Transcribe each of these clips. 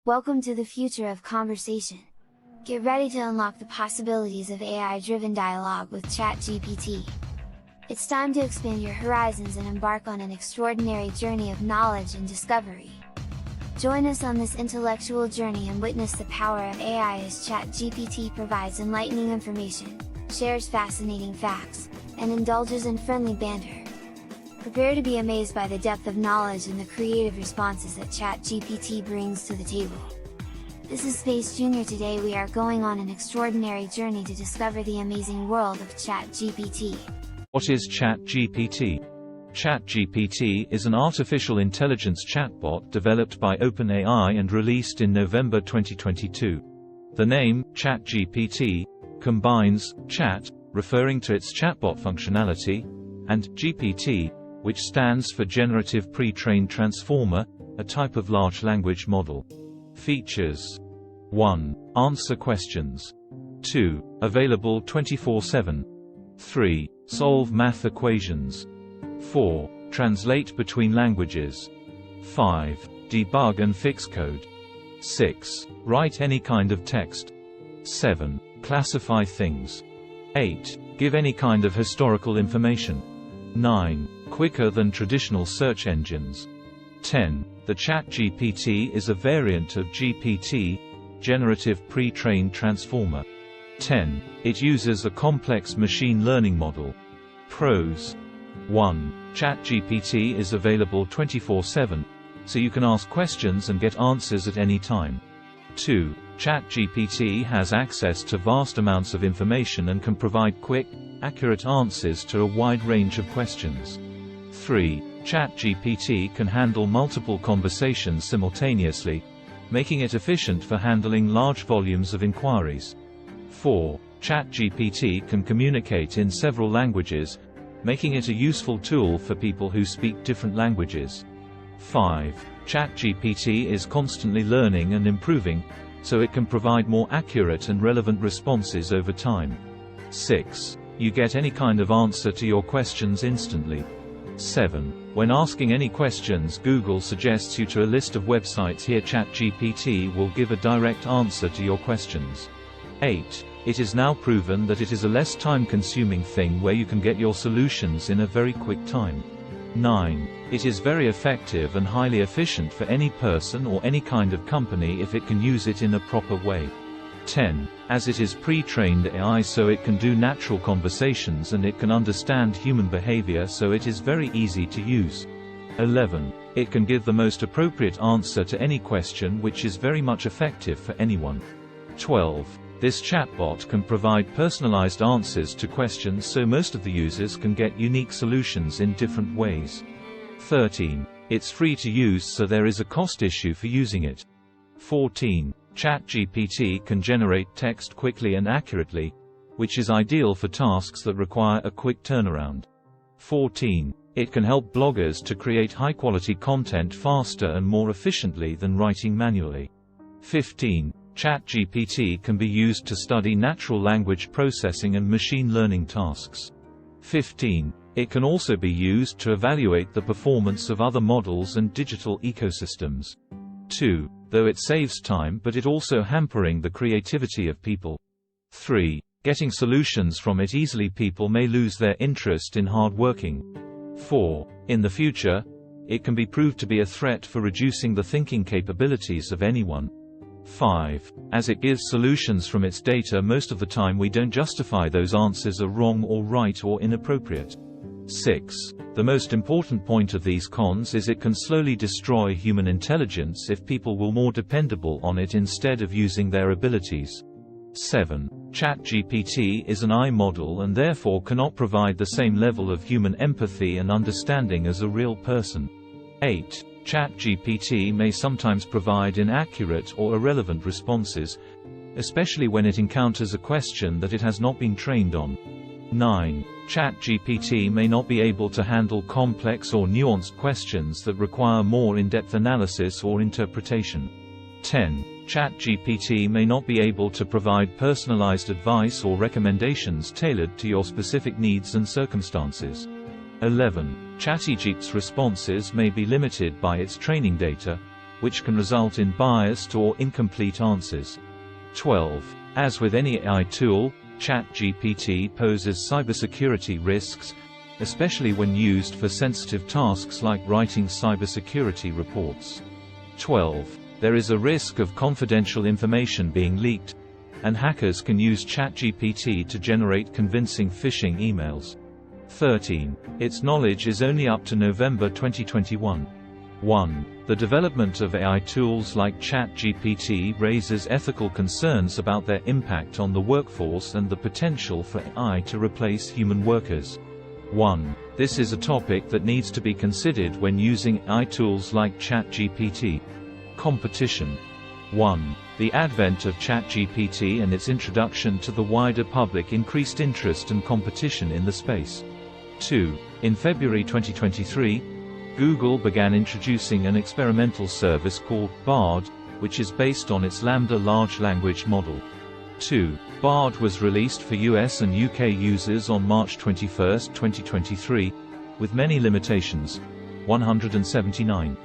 Welcome to the future of conversation. Get ready to unlock the possibilities of AI-driven dialogue with ChatGPT. It's time to expand your horizons and embark on an extraordinary journey of knowledge and discovery. Join us on this intellectual journey and witness the power of AI as ChatGPT provides enlightening information, shares fascinating facts, and indulges in friendly banter. Prepare to be amazed by the depth of knowledge and the creative responses that ChatGPT brings to the table. This is Space Junior. Today we are going on an extraordinary journey to discover the amazing world of ChatGPT. What is ChatGPT? ChatGPT is an artificial intelligence chatbot developed by OpenAI and released in November 2022. The name, ChatGPT, combines chat, referring to its chatbot functionality, and GPT, which stands for Generative Pre-trained Transformer, a type of large language model. Features: 1. Answer questions. 2. Available 24/7. 3. Solve math equations. 4. Translate between languages. 5. Debug and fix code. 6. Write any kind of text. 7. Classify things. 8. Give any kind of historical information. 9. Quicker than traditional search engines. 10. The ChatGPT is a variant of GPT, Generative Pre-trained Transformer. 10. It uses a complex machine learning model. Pros: 1. ChatGPT is available 24/7, so you can ask questions and get answers at any time. 2. ChatGPT has access to vast amounts of information and can provide quick, accurate answers to a wide range of questions. 3. ChatGPT can handle multiple conversations simultaneously, making it efficient for handling large volumes of inquiries. 4. ChatGPT can communicate in several languages, making it a useful tool for people who speak different languages. 5. ChatGPT is constantly learning and improving, so it can provide more accurate and relevant responses over time. 6. You get any kind of answer to your questions instantly. 7. When asking any questions, Google suggests you to a list of websites. Here ChatGPT will give a direct answer to your questions. 8. It is now proven that it is a less time-consuming thing where you can get your solutions in a very quick time. 9. It is very effective and highly efficient for any person or any kind of company if it can use it in a proper way. 10. As it is pre-trained AI, so it can do natural conversations and it can understand human behavior, so it is very easy to use. 11. It can give the most appropriate answer to any question, which is very much effective for anyone. 12. This chatbot can provide personalized answers to questions, so most of the users can get unique solutions in different ways. 13. It's free to use, so there is a cost issue for using it. 14. ChatGPT can generate text quickly and accurately, which is ideal for tasks that require a quick turnaround. 14. It can help bloggers to create high-quality content faster and more efficiently than writing manually. 15. ChatGPT can be used to study natural language processing and machine learning tasks. 15. It can also be used to evaluate the performance of other models and digital ecosystems. 2. Though it saves time, but it also hampering the creativity of people. 3. Getting solutions from it easily, people may lose their interest in hard working. 4. In the future, it can be proved to be a threat for reducing the thinking capabilities of anyone. 5. As it gives solutions from its data, most of the time we don't justify those answers are wrong or right or inappropriate. 6. The most important point of these cons is it can slowly destroy human intelligence if people were more dependable on it instead of using their abilities. 7. ChatGPT is an AI model and therefore cannot provide the same level of human empathy and understanding as a real person. 8. ChatGPT may sometimes provide inaccurate or irrelevant responses, especially when it encounters a question that it has not been trained on. 9. ChatGPT may not be able to handle complex or nuanced questions that require more in-depth analysis or interpretation. 10. ChatGPT may not be able to provide personalized advice or recommendations tailored to your specific needs and circumstances. 11. ChatGPT's responses may be limited by its training data, which can result in biased or incomplete answers. 12. As with any AI tool, ChatGPT poses cybersecurity risks, especially when used for sensitive tasks like writing cybersecurity reports. 12. There is a risk of confidential information being leaked, and hackers can use ChatGPT to generate convincing phishing emails. 13. Its knowledge is only up to November 2021. 1. The development of AI tools like ChatGPT raises ethical concerns about their impact on the workforce and the potential for AI to replace human workers. 1. This is a topic that needs to be considered when using AI tools like ChatGPT. Competition. 1. The advent of ChatGPT and its introduction to the wider public increased interest and competition in the space. 2. In February 2023, Google began introducing an experimental service called Bard, which is based on its Lambda large language model. 2. Bard was released for US and UK users on March 21, 2023, with many limitations. 179.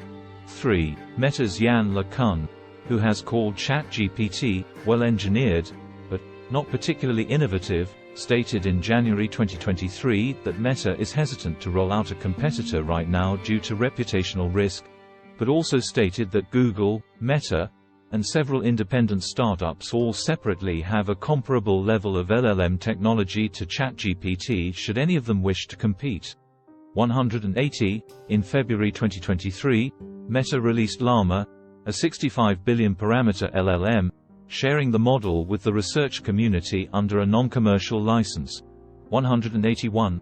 3. Meta's Yann LeCun, who has called ChatGPT well-engineered, but not particularly innovative, stated in January 2023 that Meta is hesitant to roll out a competitor right now due to reputational risk, but also stated that Google, Meta, and several independent startups all separately have a comparable level of LLM technology to ChatGPT should any of them wish to compete. 180. In February 2023, Meta released Llama, a 65 billion parameter LLM, sharing the model with the research community under a non-commercial license. 181.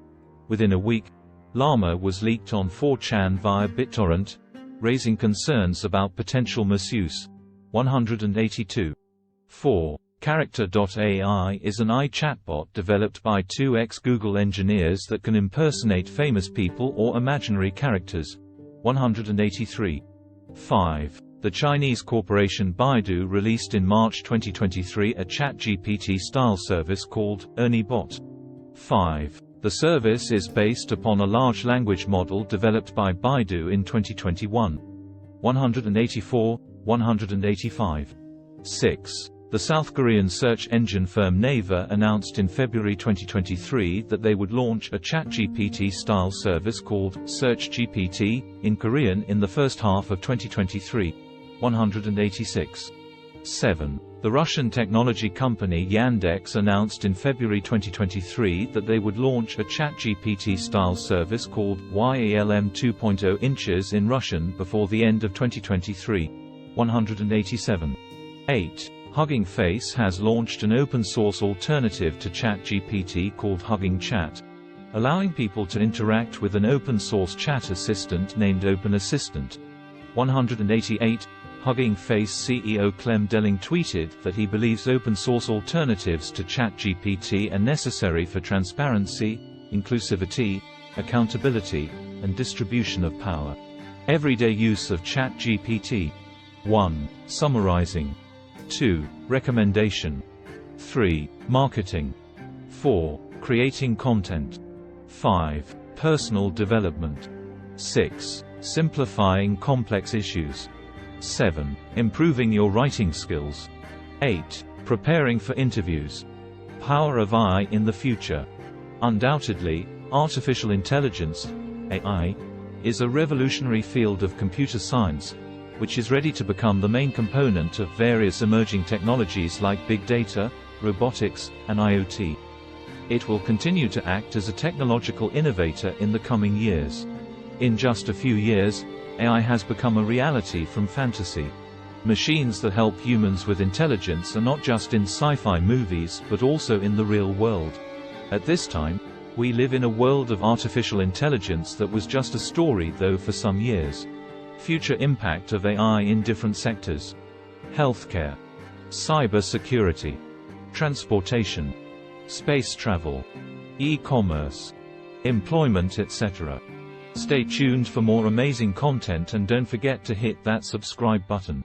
Within a week, Llama was leaked on 4chan via BitTorrent, raising concerns about potential misuse. 182. 4. Character.ai is an AI chatbot developed by two ex-Google engineers that can impersonate famous people or imaginary characters. 183. 5. The Chinese corporation Baidu released in March 2023 a ChatGPT-style service called Emie Bot. 5. The service is based upon a large language model developed by Baidu in 2021. 184. 185. 6. The South Korean search engine firm Naver announced in February 2023 that they would launch a ChatGPT-style service called SearchGPT in Korean in the first half of 2023. 186. 7. The Russian technology company Yandex announced in February 2023 that they would launch a ChatGPT-style service called YaLM 2.0 inches in Russian before the end of 2023. 187. 8. Hugging Face has launched an open-source alternative to ChatGPT called Hugging Chat, allowing people to interact with an open-source chat assistant named Open Assistant. 188. Hugging Face CEO Clem Delling tweeted that he believes open-source alternatives to ChatGPT are necessary for transparency, inclusivity, accountability, and distribution of power. Everyday use of ChatGPT. 1. Summarizing. 2. Recommendation. 3. Marketing. 4. Creating content. 5. Personal development. 6. Simplifying complex issues. 7. Improving your writing skills. 8. Preparing for interviews. Power of AI in the future. Undoubtedly, artificial intelligence, AI, is a revolutionary field of computer science, which is ready to become the main component of various emerging technologies like big data, robotics, and IoT. It will continue to act as a technological innovator in the coming years. In just a few years, AI has become a reality from fantasy. Machines that help humans with intelligence are not just in sci-fi movies but also in the real world. At this time, we live in a world of artificial intelligence that was just a story though for some years. Future impact of AI in different sectors: healthcare, cyber security, transportation, space travel, e-commerce, employment, etc. Stay tuned for more amazing content and don't forget to hit that subscribe button.